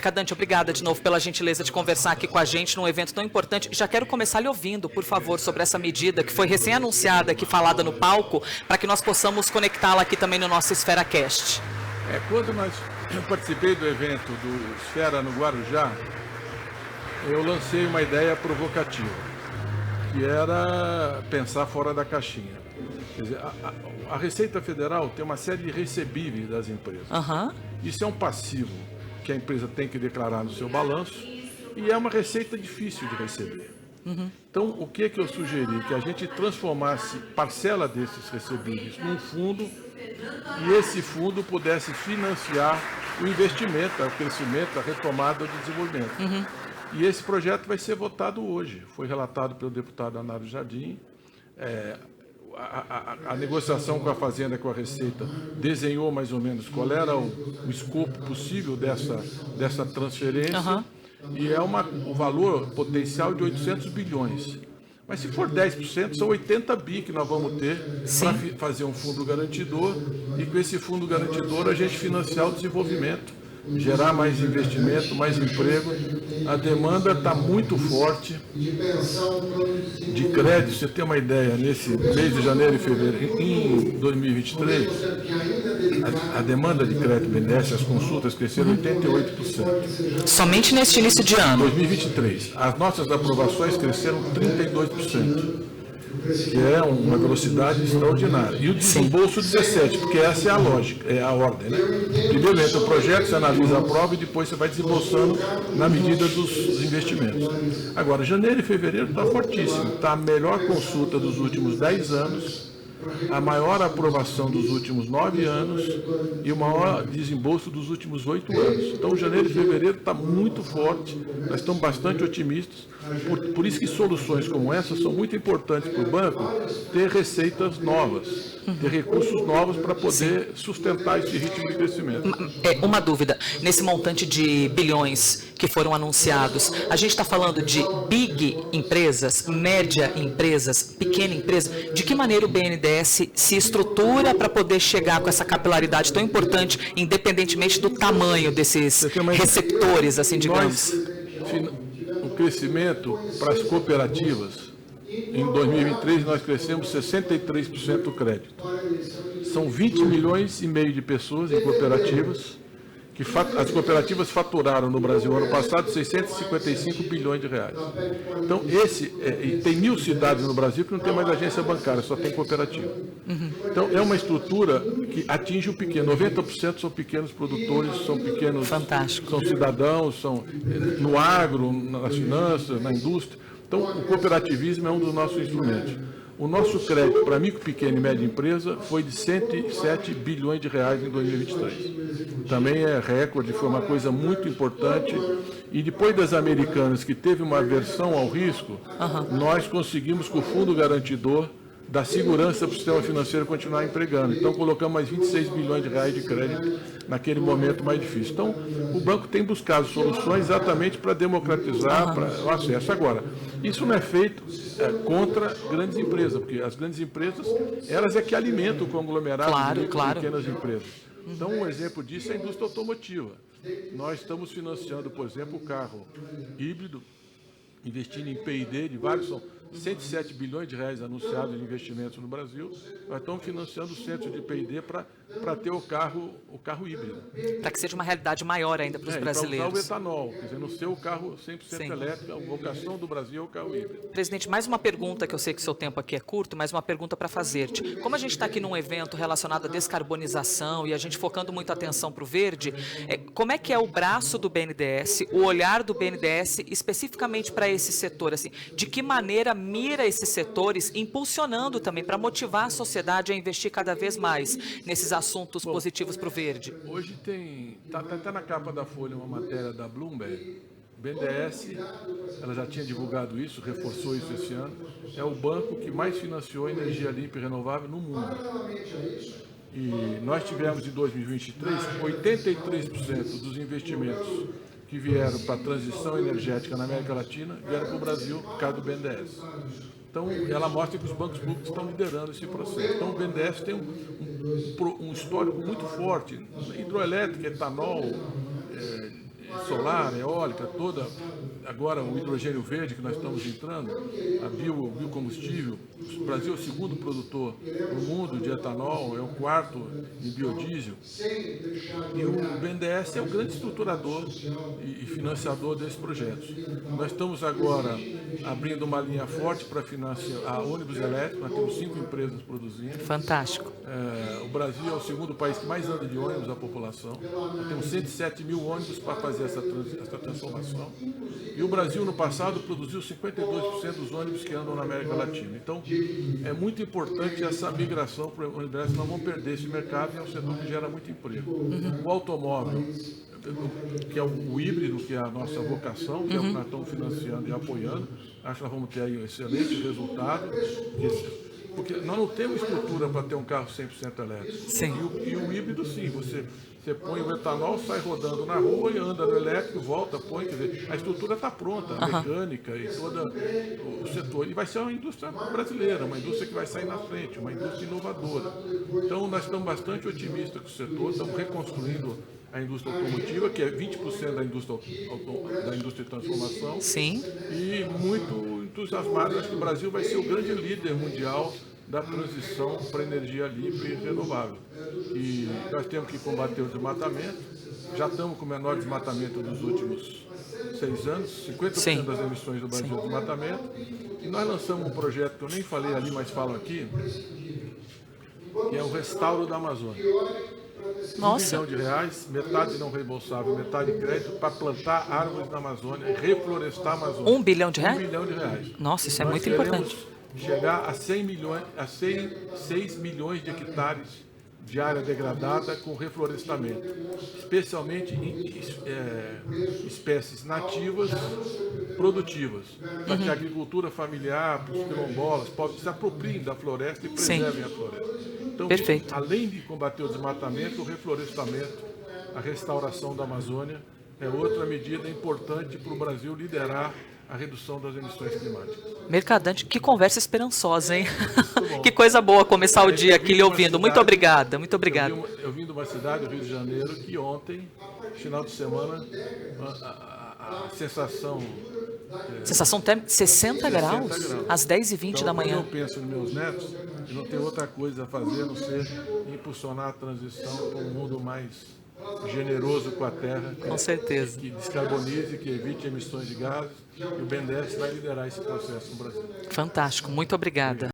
Mercadante, obrigada de novo pela gentileza de conversar aqui com a gente num evento tão importante. Já quero começar lhe ouvindo, por favor, sobre essa medida que foi recém-anunciada aqui, falada no palco, para que nós possamos conectá-la aqui também no nosso Esfera Cast. Quando eu participei do evento do Esfera no Guarujá, eu lancei uma ideia provocativa, que era pensar fora da caixinha. Quer dizer, a Receita Federal tem uma série de recebíveis das empresas. Isso é um passivo que a empresa tem que declarar no seu balanço e é uma receita difícil de receber. Então, o que eu sugeri? Que a gente transformasse parcela desses recebíveis num fundo e esse fundo pudesse financiar o investimento, o crescimento, a retomada do desenvolvimento. E esse projeto vai ser votado hoje. Foi relatado pelo deputado Anário Jardim. A negociação com a Fazenda, com a Receita, desenhou mais ou menos qual era o escopo possível dessa transferência. E é o valor potencial de 800 bilhões. Mas se for 10%, são 80 bi que nós vamos ter para fazer um fundo garantidor e com esse fundo garantidor a gente financiar o desenvolvimento, gerar mais investimento, mais emprego. A demanda está muito forte de crédito. Você tem uma ideia, nesse mês de janeiro e fevereiro, em 2023, a demanda de crédito BNDES, as consultas cresceram 88%. Somente neste início de ano? 2023. As nossas aprovações cresceram 32%. Que é uma velocidade extraordinária. E o desembolso 17%, porque essa é a lógica, é a ordem. Né? Primeiro entra o projeto, você analisa a prova e depois você vai desembolsando na medida dos investimentos. Agora, janeiro e fevereiro está fortíssimo. Está a melhor consulta dos últimos 10 anos, a maior aprovação dos últimos 9 anos e o maior desembolso dos últimos 8 anos. Então, janeiro e fevereiro está muito forte, nós estamos bastante otimistas. Por isso que soluções como essa são muito importantes para o banco ter receitas novas, ter recursos novos para poder sustentar esse ritmo de crescimento. Uma dúvida, nesse montante de bilhões que foram anunciados, a gente está falando de big empresas, média empresas, pequena empresa, de que maneira o BNDES se estrutura para poder chegar com essa capilaridade tão importante, independentemente do tamanho desses receptores, assim, digamos? O crescimento para as cooperativas, em 2023 nós crescemos 63% do crédito. São 20 milhões e meio de pessoas em cooperativas, que as cooperativas faturaram no Brasil ano passado 655 bilhões de reais. Então, tem 1.000 cidades no Brasil que não tem mais agência bancária, só tem cooperativa. Então, é uma estrutura que atinge o pequeno. 90% são pequenos produtores, são pequenos... Fantástico. São cidadãos, são no agro, nas finanças, na indústria. Então, o cooperativismo é um dos nossos instrumentos. O nosso crédito para micro, pequena e média empresa foi de 107 bilhões de reais em 2023. Também é recorde, foi uma coisa muito importante. E depois das americanas, que teve uma aversão ao risco, nós conseguimos com o Fundo Garantidor dar segurança para o sistema financeiro continuar empregando. Então, colocamos mais 26 bilhões de reais de crédito naquele momento mais difícil. Então, o banco tem buscado soluções exatamente para democratizar o acesso. Agora, isso não é feito contra grandes empresas, porque as grandes empresas, elas é que alimentam o conglomerado de pequenas empresas. Então, um exemplo disso é a indústria automotiva. Nós estamos financiando, por exemplo, o carro híbrido, investindo em P&D de vários... 107 bilhões de reais anunciados de investimentos no Brasil, nós estamos financiando o centro de P&D para ter o carro híbrido. Para que seja uma realidade maior ainda para os brasileiros. Para usar o etanol, quer dizer, não ser o carro 100% elétrico, a vocação do Brasil é o carro híbrido. Presidente, mais uma pergunta, que eu sei que o seu tempo aqui é curto, mas uma pergunta para fazer-te. Como a gente está aqui num evento relacionado à descarbonização e a gente focando muito a atenção para o verde, como é que é o braço do BNDES, o olhar do BNDES especificamente para esse setor? Assim, de que maneira mira esses setores, impulsionando também para motivar a sociedade a investir cada vez mais nesses assuntos positivos para o verde? Hoje está na capa da Folha uma matéria da Bloomberg. O BNDES, ela já tinha divulgado isso, reforçou isso esse ano, é o banco que mais financiou energia limpa e renovável no mundo. E nós tivemos em 2023 83% dos investimentos que vieram para a transição energética na América Latina vieram para o Brasil por causa do BNDES. Então, ela mostra que os bancos públicos estão liderando esse processo. Então, o BNDES tem um histórico muito forte, hidroelétrica, etanol, solar, eólica, toda, agora o hidrogênio verde que nós estamos entrando, a biocombustível. O Brasil é o segundo produtor no mundo de etanol, é o quarto em biodiesel. E o BNDES é o grande estruturador e financiador desses projetos. Nós estamos agora abrindo uma linha forte para financiar ônibus elétricos, nós temos 5 empresas produzindo. Fantástico. O Brasil é o segundo país que mais anda de ônibus à população. Nós temos 107 mil ônibus para fazer essa transformação. E o Brasil, no passado, produziu 52% dos ônibus que andam na América Latina. Então, é muito importante essa migração para o universo. Nós vamos perder esse mercado e é um setor que gera muito emprego. O automóvel, que é o híbrido, que é a nossa vocação, que é o que nós estamos financiando e apoiando. Acho que nós vamos ter aí um excelente resultado. Porque nós não temos estrutura para ter um carro 100% elétrico. Sim. E o híbrido, sim, você põe o etanol, sai rodando na rua e anda no elétrico, volta, põe, quer dizer, a estrutura está pronta, a mecânica e todo o setor. E vai ser uma indústria brasileira, uma indústria que vai sair na frente, uma indústria inovadora. Então, nós estamos bastante otimistas com o setor, estamos reconstruindo a indústria automotiva, que é 20% da indústria de transformação. Sim. E muito entusiasmado, acho que o Brasil vai ser o grande líder mundial da transição para energia livre e renovável. E nós temos que combater o desmatamento. Já estamos com o menor desmatamento dos últimos 6 anos, 50% Sim. das emissões do Brasil é desmatamento. E nós lançamos um projeto que eu nem falei ali, mas falo aqui, que é o restauro da Amazônia. Nossa. R$1 bilhão, metade não reembolsável, metade crédito, para plantar árvores na Amazônia e reflorestar a Amazônia. R$1 bilhão? R$1 bilhão. Nossa, isso é Nós muito queremos importante. chegar a 6 milhões de hectares de área degradada com reflorestamento, especialmente em espécies nativas produtivas, para que a agricultura familiar, os quilombolas, se apropriem da floresta e preservem a floresta. Então, Perfeito. além de combater o desmatamento, o reflorestamento, a restauração da Amazônia é outra medida importante para o Brasil liderar a redução das emissões climáticas. Mercadante, que conversa esperançosa, hein? Que coisa boa começar o dia aqui lhe ouvindo. Muito obrigada, muito obrigada. Eu vim de uma cidade, Rio de Janeiro, que ontem, final de semana, a sensação... Sensação térmica 60 graus, às 10h20 da manhã. Quando eu penso nos meus netos, eu não tenho outra coisa a fazer a não ser impulsionar a transição para um mundo mais generoso com a terra. Com certeza. Que descarbonize, que evite emissões de gases. E o BNDES vai liderar esse processo no Brasil. Fantástico, muito obrigada.